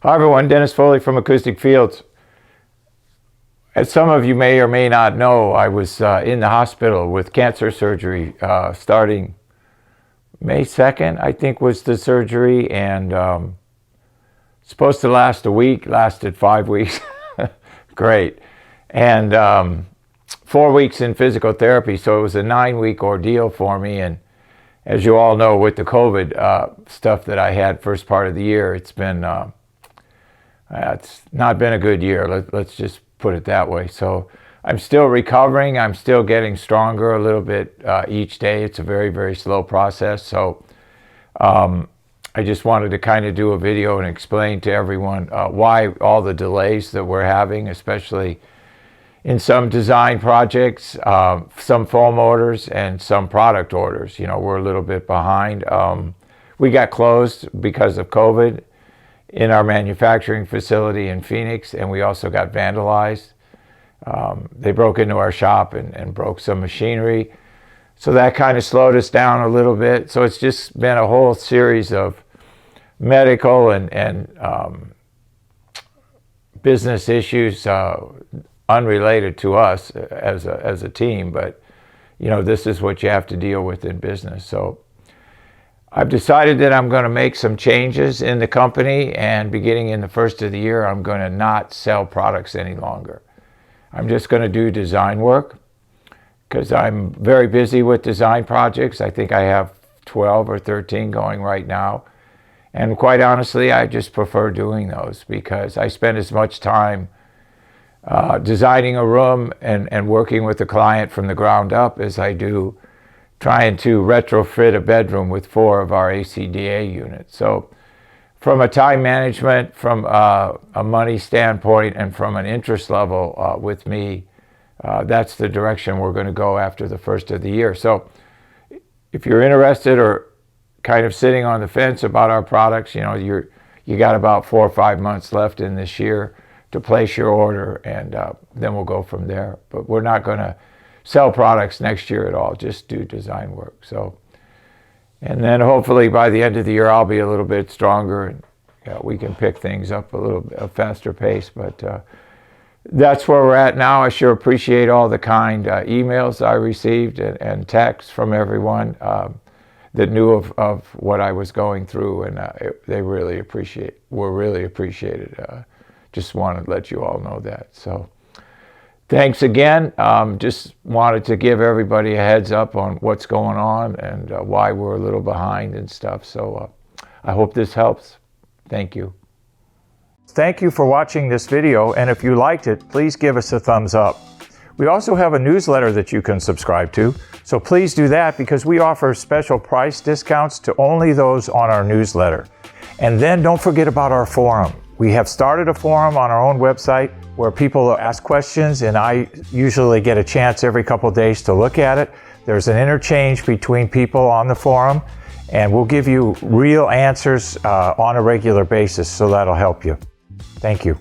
Hi everyone, Dennis Foley from Acoustic Fields. As some of you may or may not know, I was in the hospital with cancer surgery starting May 2nd, I think was the surgery, and supposed to last a week, lasted 5 weeks. Great. And 4 weeks in physical therapy, so it was a 9-week ordeal for me. And as you all know, with the COVID stuff that I had first part of the year, it's not been a good year. Let's just put it that way. So I'm still recovering. I'm still getting stronger a little bit each day. It's a very, very slow process. So I just wanted to kind of do a video and explain to everyone why all the delays that we're having, especially in some design projects, some foam orders and some product orders. You know, we're a little bit behind. We got closed because of COVID in our manufacturing facility in Phoenix, and we also got vandalized. They broke into our shop and broke some machinery. So that kind of slowed us down a little bit. So it's just been a whole series of medical and business issues unrelated to us as a team. But, you know, this is what you have to deal with in business. So I've decided that I'm going to make some changes in the company, and beginning in the first of the year, I'm going to not sell products any longer. I'm just going to do design work because I'm very busy with design projects. I think I have 12 or 13 going right now. And quite honestly, I just prefer doing those because I spend as much time designing a room and working with the client from the ground up as I do trying to retrofit a bedroom with 4 of our ACDA units. So from a time management, from a money standpoint, and from an interest level with me, that's the direction we're going to go after the first of the year. So if you're interested or kind of sitting on the fence about our products, you know, you got about 4 or 5 months left in this year to place your order, and then we'll go from there. But we're not going to sell products next year at all, just do design work. So, and then hopefully by the end of the year, I'll be a little bit stronger and we can pick things up a faster pace. But that's where we're at now. I sure appreciate all the kind emails I received and texts from everyone that knew of what I was going through, and they really were really appreciated. Just wanted to let you all know that. So thanks again. Just wanted to give everybody a heads up on what's going on and why we're a little behind and stuff. So I hope this helps. Thank you. Thank you for watching this video, and if you liked it, please give us a thumbs up. We also have a newsletter that you can subscribe to, so please do that because we offer special price discounts to only those on our newsletter. And then don't forget about our forum. We have started a forum on our own website where people ask questions, and I usually get a chance every couple of days to look at it. There's an interchange between people on the forum, and we'll give you real answers on a regular basis, so that'll help you. Thank you.